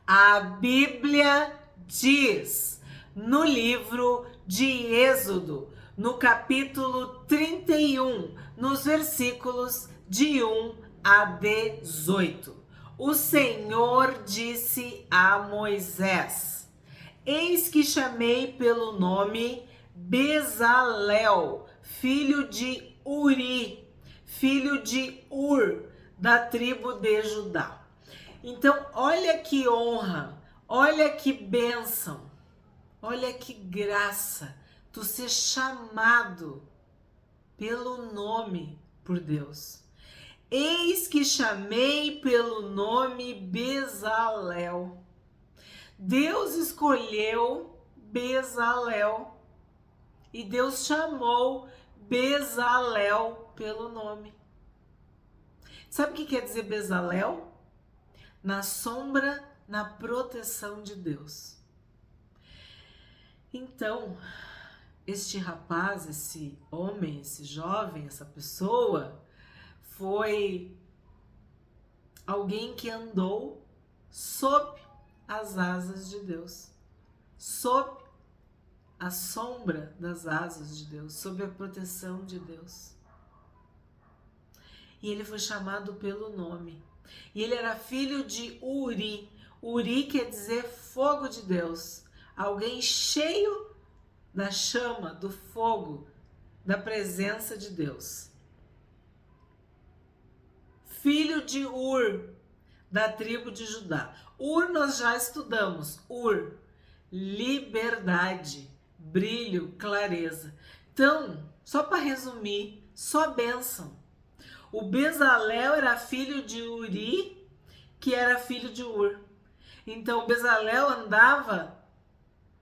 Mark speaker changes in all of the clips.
Speaker 1: A Bíblia diz no livro de Êxodo, no capítulo 31, nos versículos de 1 a 18. O Senhor disse a Moisés: Eis que chamei pelo nome Bezalel, filho de Uri, filho de Ur, da tribo de Judá. Então, olha que honra, olha que bênção, olha que graça tu ser chamado pelo nome por Deus. Eis que chamei pelo nome Bezalel. Deus escolheu Bezalel e Deus chamou Bezalel pelo nome. Sabe o que quer dizer Bezalel? Na sombra, na proteção de Deus. Então, este rapaz, esse homem, esse jovem, essa pessoa, foi alguém que andou sob as asas de Deus, sob a sombra das asas de Deus, sob a proteção de Deus. E ele foi chamado pelo nome. E ele era filho de Uri. Uri quer dizer fogo de Deus. Alguém cheio da chama, do fogo, da presença de Deus. Filho de Ur, da tribo de Judá. Ur nós já estudamos. Ur, liberdade, brilho, clareza. Então, só para resumir, só bênção. O Bezalel era filho de Uri, que era filho de Ur. Então, o Bezalel andava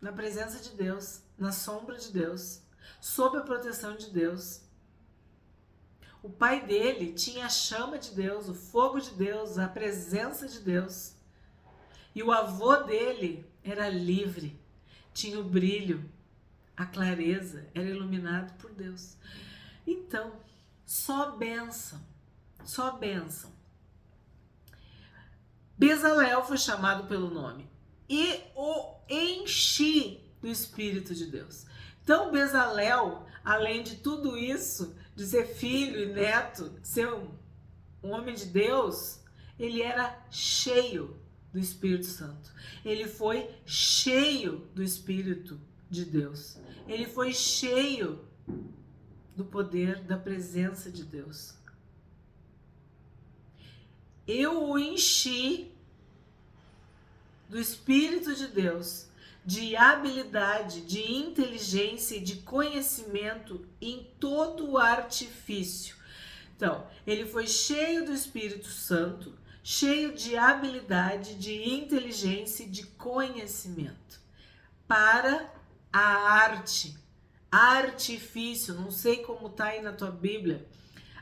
Speaker 1: na presença de Deus, na sombra de Deus, sob a proteção de Deus. O pai dele tinha a chama de Deus, o fogo de Deus, a presença de Deus. E o avô dele era livre, tinha o brilho, a clareza, era iluminado por Deus. Então, só bênção, só bênção. Bezalel foi chamado pelo nome e o enchi do Espírito de Deus. Então, Bezalel, além de tudo isso, de ser filho e neto, de ser um homem de Deus, ele era cheio do Espírito Santo. Ele foi cheio do Espírito de Deus. Ele foi cheio do poder, da presença de Deus. Eu o enchi do Espírito de Deus, de habilidade, de inteligência e de conhecimento em todo o artifício. Então, ele foi cheio do Espírito Santo, cheio de habilidade, de inteligência e de conhecimento para a arte, artifício, não sei como tá aí na tua Bíblia,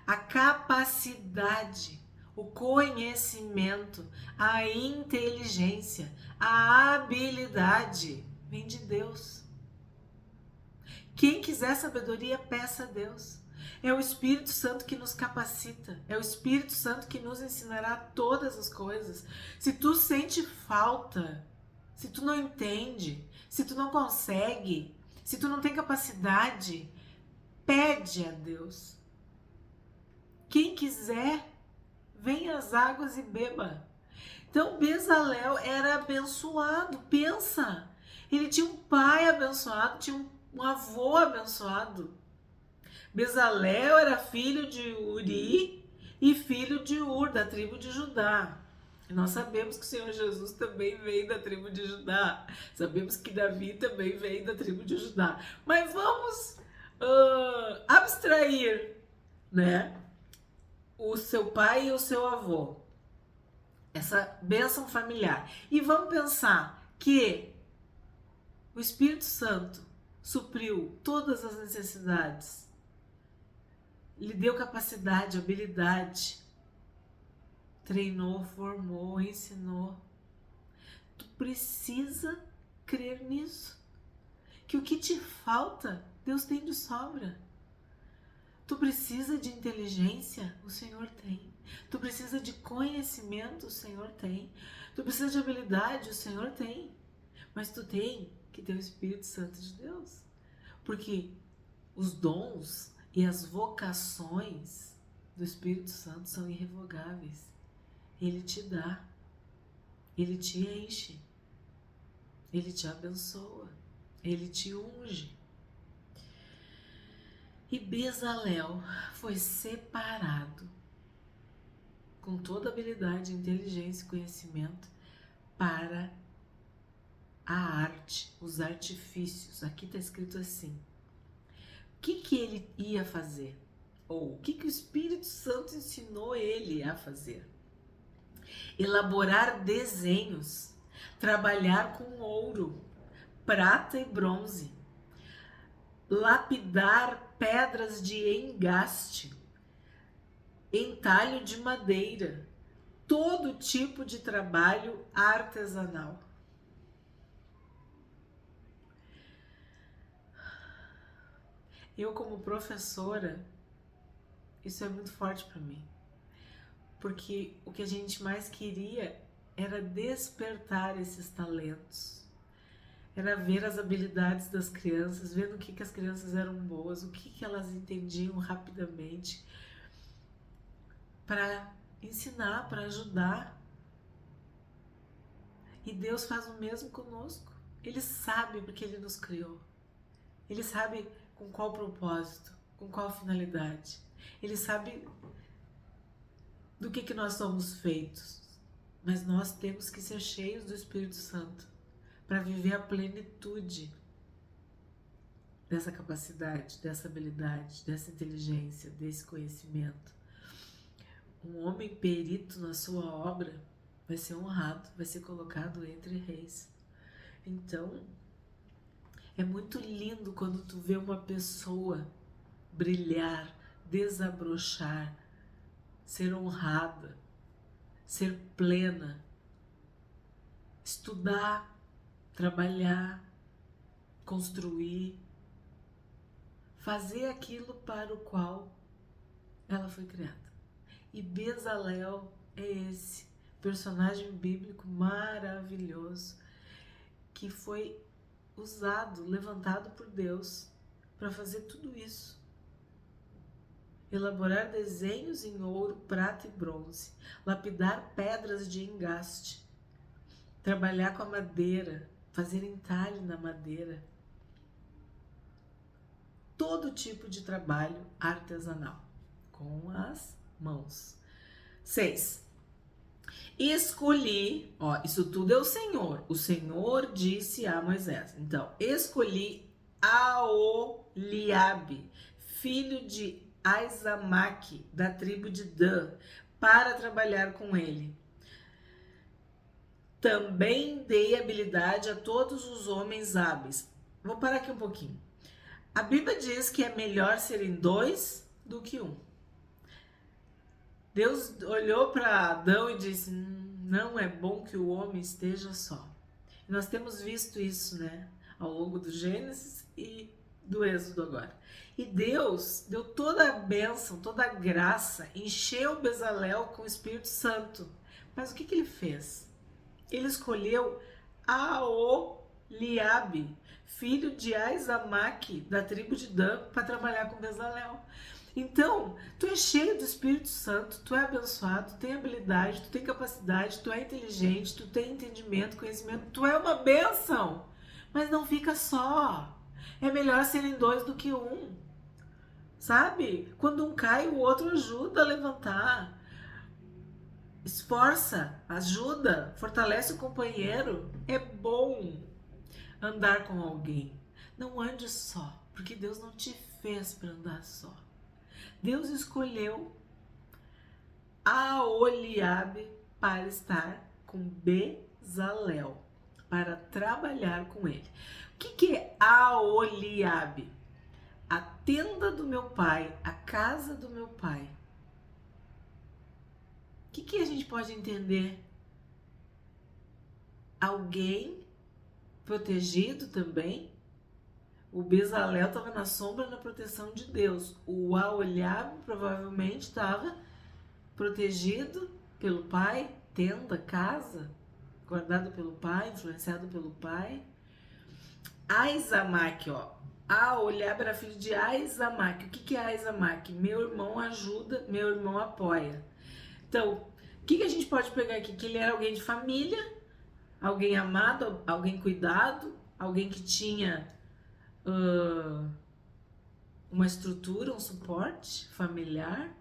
Speaker 1: a capacidade, o conhecimento, a inteligência, a habilidade vem de Deus. Quem quiser sabedoria, peça a Deus. É o Espírito Santo que nos capacita, é o Espírito Santo que nos ensinará todas as coisas. Se tu sente falta, se tu não entende, se tu não consegue, se tu não tem capacidade, pede a Deus. Quem quiser, venha às águas e beba. Então, Bezalel era abençoado, pensa. Ele tinha um pai abençoado, tinha um avô abençoado. Bezalel era filho de Uri e filho de Ur, da tribo de Judá. E nós sabemos que o Senhor Jesus também veio da tribo de Judá. Sabemos que Davi também veio da tribo de Judá. Mas vamos abstrair, né, o seu pai e o seu avô. Essa bênção familiar. E vamos pensar que o Espírito Santo supriu todas as necessidades. Lhe deu capacidade, habilidade. Treinou, formou, ensinou. Tu precisa crer nisso. Que o que te falta, Deus tem de sobra. Tu precisa de inteligência, o Senhor tem. Tu precisa de conhecimento, o Senhor tem. Tu precisa de habilidade, o Senhor tem. Mas tu tem que ter o Espírito Santo de Deus. Porque os dons e as vocações do Espírito Santo são irrevogáveis. Ele te dá. Ele te enche. Ele te abençoa. Ele te unge. E Bezalel foi separado com toda habilidade, inteligência e conhecimento para a arte, os artifícios. Aqui está escrito assim. O que ele ia fazer? Ou o que o Espírito Santo ensinou ele a fazer? Elaborar desenhos, trabalhar com ouro, prata e bronze, lapidar pedras de engaste, entalho de madeira, todo tipo de trabalho artesanal. Eu, como professora, isso é muito forte para mim, porque o que a gente mais queria era despertar esses talentos, era ver as habilidades das crianças, ver no que as crianças eram boas, o que elas entendiam rapidamente, para ensinar, para ajudar. E Deus faz o mesmo conosco. Ele sabe porque Ele nos criou. Ele sabe com qual propósito, com qual finalidade. Ele sabe do que nós somos feitos. Mas nós temos que ser cheios do Espírito Santo para viver a plenitude dessa capacidade, dessa habilidade, dessa inteligência, desse conhecimento. Um homem perito na sua obra vai ser honrado, vai ser colocado entre reis. Então, é muito lindo quando tu vê uma pessoa brilhar, desabrochar, ser honrada, ser plena, estudar, trabalhar, construir, fazer aquilo para o qual ela foi criada. E Bezalel é esse personagem bíblico maravilhoso que foi usado, levantado por Deus para fazer tudo isso. Elaborar desenhos em ouro, prata e bronze, lapidar pedras de engaste, trabalhar com a madeira, fazer entalhe na madeira, todo tipo de trabalho artesanal com as mãos. 6. Escolhi, ó, isso tudo é o Senhor disse a Moisés. Então, escolhi Aholiabe, filho de Aizamaque, da tribo de Dan, para trabalhar com ele. Também dei habilidade a todos os homens hábeis. Vou parar aqui um pouquinho. A Bíblia diz que é melhor serem 2 do que 1. Deus olhou para Adão e disse, não é bom que o homem esteja só. E nós temos visto isso, né? Ao longo do Gênesis e do Êxodo agora. E Deus deu toda a bênção, toda a graça, encheu Bezalel com o Espírito Santo. Mas o que ele fez? Ele escolheu Aholiabe, filho de Aizamaque, da tribo de Dan, para trabalhar com Bezalel. Então, tu é cheio do Espírito Santo, tu é abençoado, tu tem habilidade, tu tem capacidade, tu é inteligente, tu tem entendimento, conhecimento, tu é uma bênção. Mas não fica só. É melhor serem 2 do que 1. Sabe? Quando um cai, o outro ajuda a levantar. Esforça, ajuda, fortalece o companheiro. É bom andar com alguém. Não ande só, porque Deus não te fez para andar só. Deus escolheu Aholiabe para estar com Bezalel, para trabalhar com ele. O que é Aholiabe? A tenda do meu pai, a casa do meu pai. O que a gente pode entender? Alguém protegido também. O Bezalel estava na sombra da proteção de Deus. O Aholiabe provavelmente estava protegido pelo pai, tenda, casa, guardado pelo pai, influenciado pelo pai. Aizamaque, ó. Oliabe era filho de Aizamaque. O que é Aizamaque? Meu irmão ajuda, meu irmão apoia. Então, o que a gente pode pegar aqui? Que ele era alguém de família, alguém amado, alguém cuidado, alguém que tinha uma estrutura, um suporte familiar.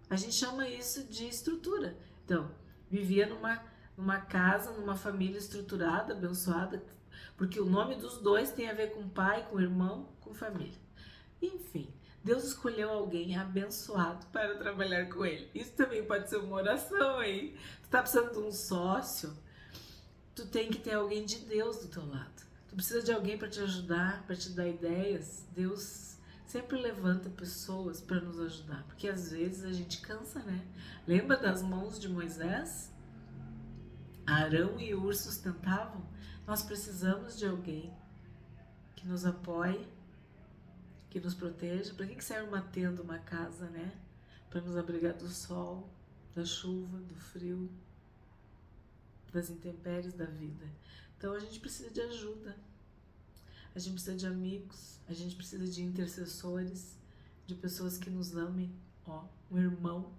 Speaker 1: A gente chama isso de estrutura. Então, vivia numa casa, numa família estruturada, abençoada, porque o nome dos dois tem a ver com pai, com irmão, com família. Enfim, Deus escolheu alguém abençoado para trabalhar com ele. Isso também pode ser uma oração aí. Tu tá precisando de um sócio, tu tem que ter alguém de Deus do teu lado. Tu precisa de alguém para te ajudar, para te dar ideias. Deus sempre levanta pessoas para nos ajudar, porque às vezes a gente cansa, né? Lembra das mãos de Moisés? Arão e Ur sustentavam. Nós precisamos de alguém que nos apoie, que nos proteja. Para que serve uma tenda, uma casa, né? Para nos abrigar do sol, da chuva, do frio, das intempéries da vida. Então a gente precisa de ajuda, a gente precisa de amigos, a gente precisa de intercessores, de pessoas que nos amem, um irmão.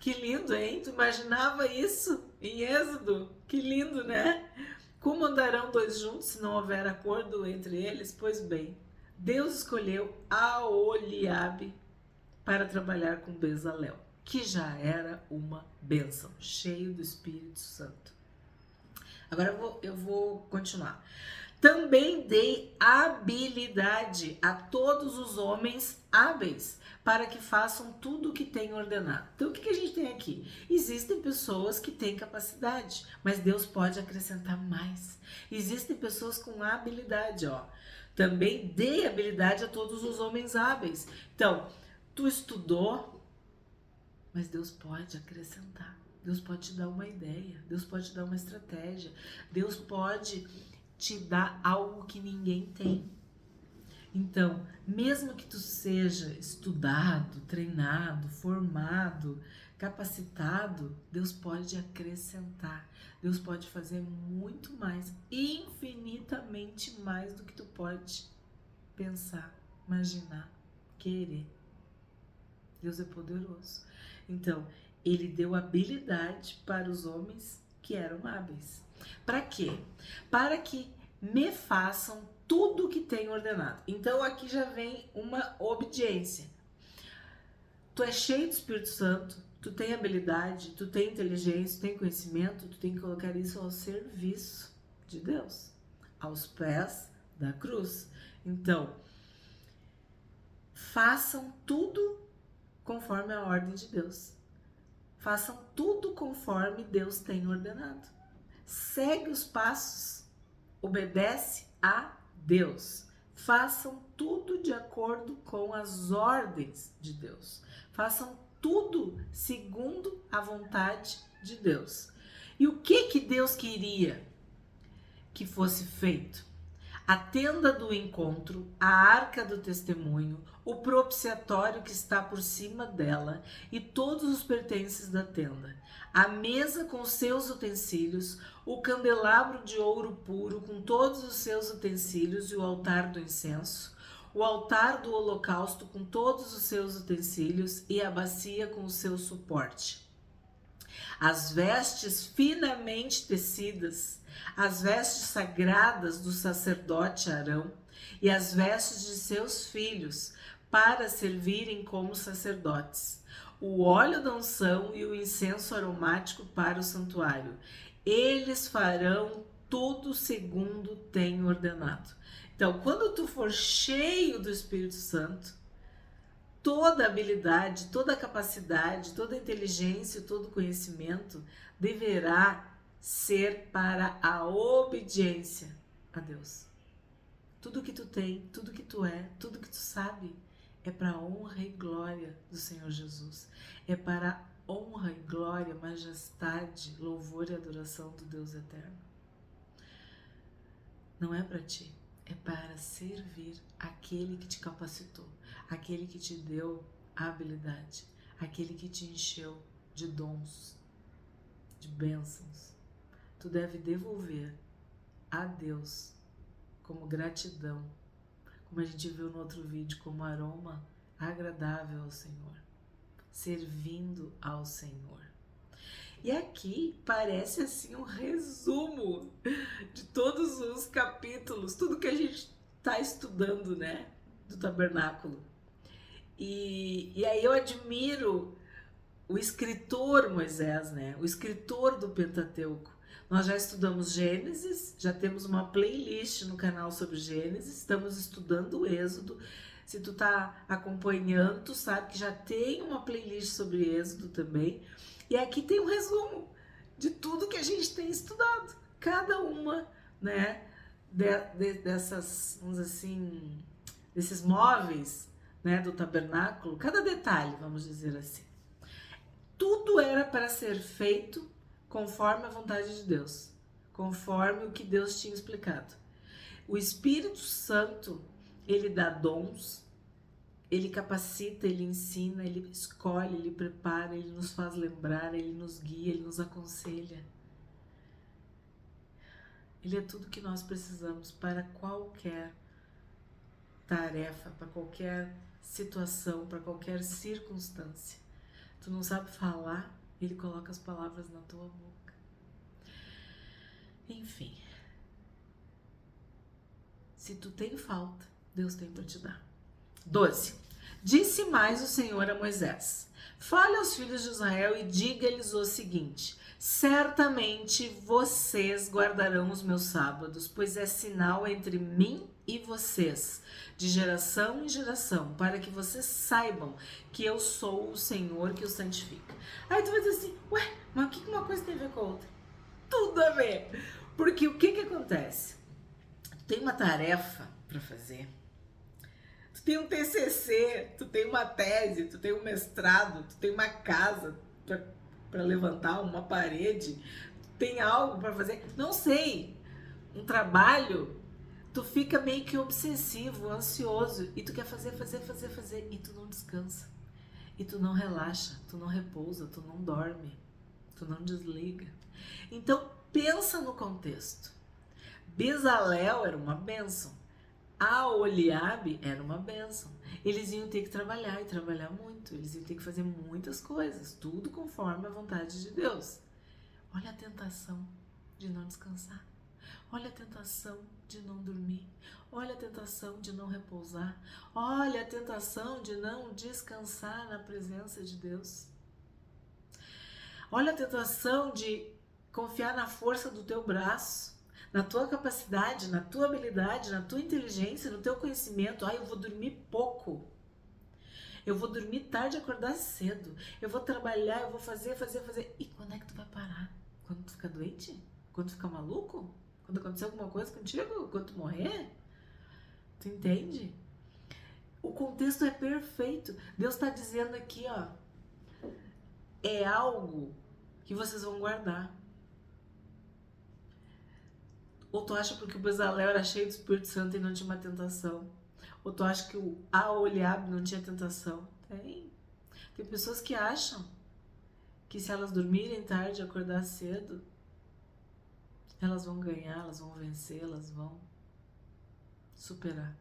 Speaker 1: Que lindo, hein? Tu imaginava isso em Êxodo? Que lindo, né? Como andarão dois juntos se não houver acordo entre eles? Pois bem, Deus escolheu Aholiabe para trabalhar com Bezalel, que já era uma bênção, cheio do Espírito Santo. Agora eu vou continuar. Também dei habilidade a todos os homens hábeis para que façam tudo o que tenho ordenado. Então, o que a gente tem aqui? Existem pessoas que têm capacidade, mas Deus pode acrescentar mais. Existem pessoas com habilidade, Também dei habilidade a todos os homens hábeis. Então, tu estudou, mas Deus pode acrescentar. Deus pode te dar uma ideia, Deus pode te dar uma estratégia, Deus pode te dar algo que ninguém tem. Então, mesmo que tu seja estudado, treinado, formado, capacitado, Deus pode acrescentar. Deus pode fazer muito mais, infinitamente mais do que tu pode pensar, imaginar, querer. Deus é poderoso. Então, ele deu habilidade para os homens que eram hábeis. Para quê? Para que me façam tudo o que tenho ordenado. Então aqui já vem uma obediência. Tu é cheio do Espírito Santo, tu tem habilidade, tu tem inteligência, tu tem conhecimento, tu tem que colocar isso ao serviço de Deus, aos pés da cruz. Então, façam tudo conforme a ordem de Deus. Façam tudo conforme Deus tem ordenado. Segue os passos, obedece a Deus. Façam tudo de acordo com as ordens de Deus. Façam tudo segundo a vontade de Deus. E o que Deus queria que fosse feito? A tenda do encontro, a arca do testemunho, o propiciatório que está por cima dela e todos os pertences da tenda, a mesa com seus utensílios, o candelabro de ouro puro com todos os seus utensílios e o altar do incenso, o altar do holocausto com todos os seus utensílios e a bacia com o seu suporte. As vestes finamente tecidas, as vestes sagradas do sacerdote Arão e as vestes de seus filhos para servirem como sacerdotes, o óleo da unção e o incenso aromático para o santuário. Eles farão tudo segundo tenho ordenado. Então, quando tu for cheio do Espírito Santo, toda habilidade, toda capacidade, toda inteligência, todo conhecimento deverá ser para a obediência a Deus. Tudo que tu tem, tudo que tu é, tudo que tu sabe é para a honra e glória do Senhor Jesus. É para a honra e glória, majestade, louvor e adoração do Deus eterno. Não é para ti, é para servir aquele que te capacitou, aquele que te deu a habilidade, aquele que te encheu de dons, de bênçãos. Tu deve devolver a Deus como gratidão, como a gente viu no outro vídeo, como aroma agradável ao Senhor, servindo ao Senhor. E aqui parece assim um resumo de todos os capítulos, tudo que a gente está estudando, né, do tabernáculo. E aí eu admiro o escritor Moisés, né, o escritor do Pentateuco. Nós já estudamos Gênesis, já temos uma playlist no canal sobre Gênesis, estamos estudando o Êxodo. Se tu tá acompanhando, tu sabe que já tem uma playlist sobre Êxodo também. E aqui tem um resumo de tudo que a gente tem estudado. Cada uma, né, dessas, vamos dizer assim, desses móveis, né, do tabernáculo, cada detalhe, vamos dizer assim. Tudo era para ser feito conforme a vontade de Deus, conforme o que Deus tinha explicado. O Espírito Santo, ele dá dons, ele capacita, ele ensina, ele escolhe, ele prepara, ele nos faz lembrar, ele nos guia, ele nos aconselha. Ele é tudo que nós precisamos para qualquer tarefa, para qualquer situação, para qualquer circunstância. Tu não sabe falar, ele coloca as palavras na tua boca. Enfim. Se tu tem falta, Deus tem para te dar. 12. Disse mais o Senhor a Moisés: fale aos filhos de Israel e diga-lhes o seguinte: certamente vocês guardarão os meus sábados, pois é sinal entre mim e vocês, de geração em geração, para que vocês saibam que eu sou o Senhor que os santifica. Aí tu vai dizer assim: ué, mas o que uma coisa tem a ver com a outra? Tudo a ver! Porque o que acontece? Tu tem uma tarefa para fazer, tu tem um TCC, tu tem uma tese, tu tem um mestrado, tu tem uma casa para levantar, uma parede, tu tem algo para fazer, não sei, um trabalho, tu fica meio que obsessivo, ansioso, e tu quer fazer, e tu não descansa, e tu não relaxa, tu não repousa, tu não dorme, tu não desliga. Então pensa no contexto. Bezalel era uma bênção, Aholiabe era uma bênção. Eles iam ter que trabalhar e trabalhar muito, eles iam ter que fazer muitas coisas, tudo conforme a vontade de Deus. Olha a tentação de não descansar, olha a tentação de não dormir, olha a tentação de não repousar, olha a tentação de não descansar na presença de Deus. Olha a tentação de confiar na força do teu braço, na tua capacidade, na tua habilidade, na tua inteligência, no teu conhecimento. Eu vou dormir pouco. Eu vou dormir tarde e acordar cedo. Eu vou trabalhar, eu vou fazer. E quando é que tu vai parar? Quando tu ficar doente? Quando tu ficar maluco? Quando acontecer alguma coisa contigo? Quando tu morrer? Tu entende? O contexto é perfeito. Deus está dizendo aqui, ó, é algo que vocês vão guardar. Ou tu acha porque o Bezalel era cheio do Espírito Santo e não tinha uma tentação? Ou tu acha que o Aholiabe não tinha tentação? Tem pessoas que acham que se elas dormirem tarde e acordar cedo, elas vão ganhar, elas vão vencer, elas vão superar.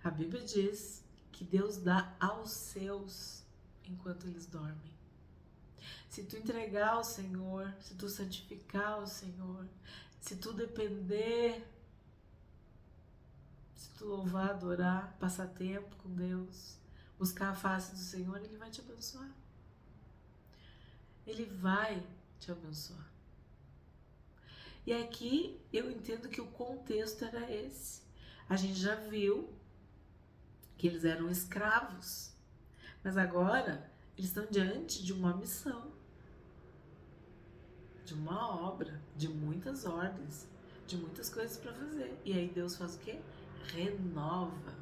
Speaker 1: A Bíblia diz que Deus dá aos seus enquanto eles dormem. Se tu entregar ao Senhor, se tu santificar ao Senhor, se tu depender, se tu louvar, adorar, passar tempo com Deus, buscar a face do Senhor, Ele vai te abençoar. Ele vai te abençoar. E aqui eu entendo que o contexto era esse. A gente já viu que eles eram escravos, mas agora eles estão diante de uma missão, de uma obra, de muitas ordens, de muitas coisas para fazer. E aí Deus faz o quê? Renova,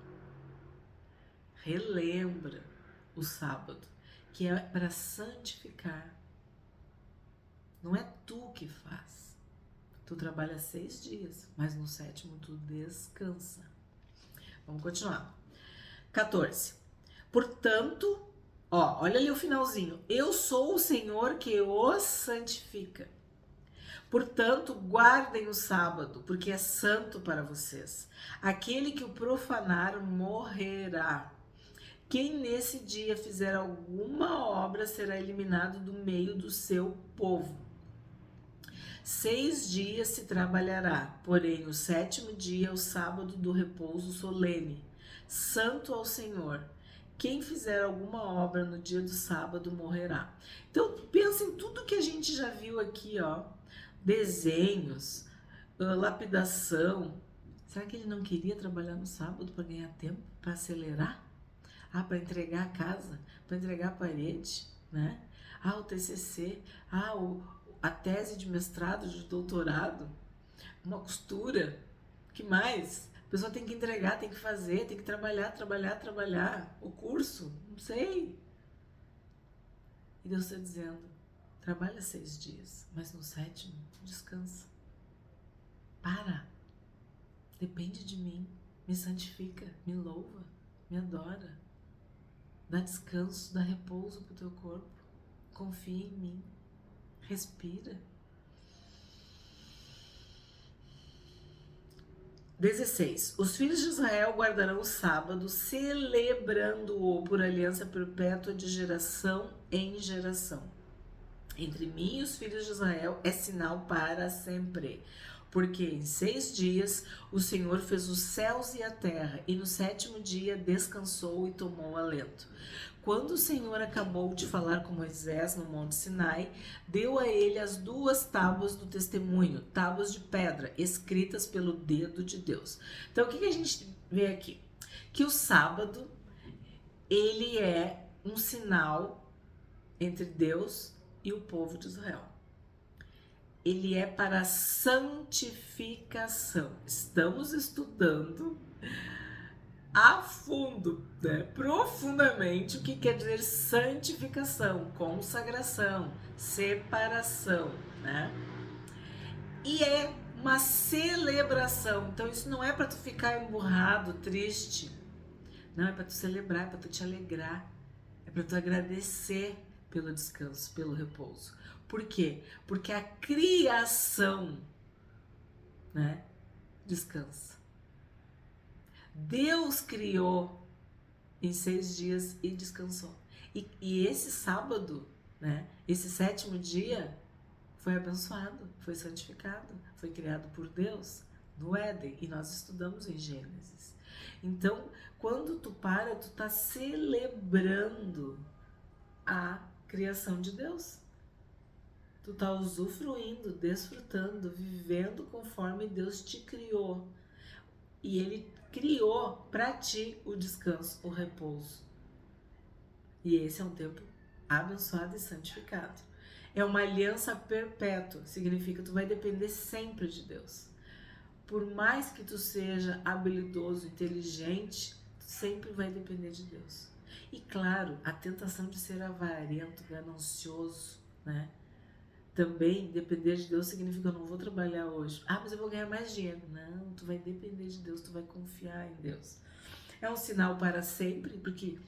Speaker 1: relembra o sábado, que é para santificar. Não é tu que faz. Tu trabalha 6 dias, mas no 7º tu descansa. Vamos continuar. 14. Portanto, olha ali o finalzinho. Eu sou o Senhor que os santifica. Portanto, guardem o sábado, porque é santo para vocês. Aquele que o profanar morrerá. Quem nesse dia fizer alguma obra será eliminado do meio do seu povo. 6 dias se trabalhará, porém o 7º dia é o sábado do repouso solene, santo ao Senhor. Quem fizer alguma obra no dia do sábado morrerá. Então, pensa em tudo que a gente já viu aqui, desenhos, lapidação. Será que ele não queria trabalhar no sábado para ganhar tempo, para acelerar? Para entregar a casa, para entregar a parede, né? O TCC, a tese de mestrado, de doutorado, uma costura, que mais? A pessoa tem que entregar, tem que fazer, tem que trabalhar, o curso, não sei. E Deus está dizendo, trabalha 6 dias, mas no 7º, descansa. Para, depende de mim, me santifica, me louva, me adora. Dá descanso, dá repouso pro teu corpo. Confia em mim. Respira. 16. Os filhos de Israel guardarão o sábado, celebrando-o por aliança perpétua de geração em geração. Entre mim e os filhos de Israel é sinal para sempre. Porque em 6 dias o Senhor fez os céus e a terra, e no 7º dia descansou e tomou alento. Quando o Senhor acabou de falar com Moisés no Monte Sinai, deu a ele as 2 tábuas do testemunho, tábuas de pedra, escritas pelo dedo de Deus. Então, o que a gente vê aqui? Que o sábado, ele é um sinal entre Deus e o povo de Israel. Ele é para santificação. Estamos estudando a fundo, né? Profundamente, o que quer dizer santificação, consagração, separação, né? E é uma celebração. Então isso não é para tu ficar emburrado, triste. Não, é para tu celebrar, é para tu te alegrar. É para tu agradecer pelo descanso, pelo repouso. Por quê? Porque a criação, né, descansa. Deus criou em 6 dias e descansou. E esse sábado, né, esse 7º dia, foi abençoado, foi santificado, foi criado por Deus no Éden. E nós estudamos em Gênesis. Então, quando tu para, tu tá celebrando a criação de Deus. Tu tá usufruindo, desfrutando, vivendo conforme Deus te criou. E Ele criou para ti o descanso, o repouso. E esse é um tempo abençoado e santificado. É uma aliança perpétua, significa que tu vai depender sempre de Deus. Por mais que tu seja habilidoso, inteligente, tu sempre vai depender de Deus. E claro, a tentação de ser avarento, ganancioso, né? Também depender de Deus significa eu não vou trabalhar hoje. Mas eu vou ganhar mais dinheiro. Não, tu vai depender de Deus, tu vai confiar em Deus. É um sinal para sempre, porque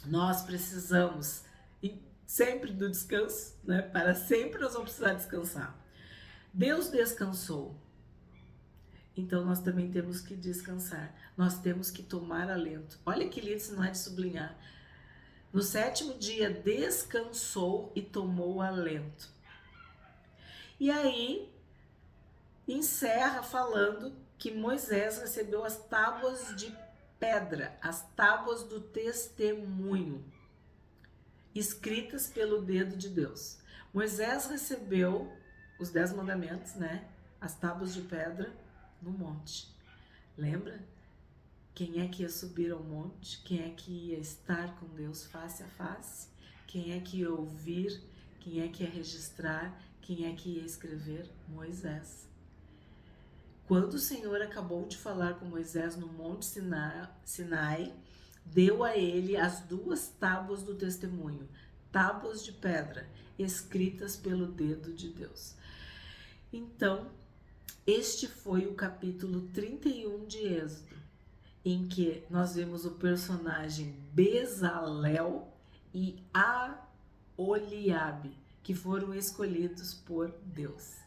Speaker 1: nós precisamos sempre do descanso, né? Para sempre nós vamos precisar descansar. Deus descansou. Então nós também temos que descansar. Nós temos que tomar alento. Olha que lindo, isso não é de sublinhar. No 7º dia descansou e tomou alento. E aí, encerra falando que Moisés recebeu as tábuas de pedra, as tábuas do testemunho, escritas pelo dedo de Deus. Moisés recebeu os 10 mandamentos, né? As tábuas de pedra no monte. Lembra? Quem é que ia subir ao monte? Quem é que ia estar com Deus face a face? Quem é que ia ouvir? Quem é que ia registrar? Quem é que ia escrever? Moisés. Quando o Senhor acabou de falar com Moisés no Monte Sinai, deu a ele as 2 tábuas do testemunho, tábuas de pedra, escritas pelo dedo de Deus. Então, este foi o capítulo 31 de Êxodo. em que nós vemos o personagem Bezalel e Aholiabe, que foram escolhidos por Deus.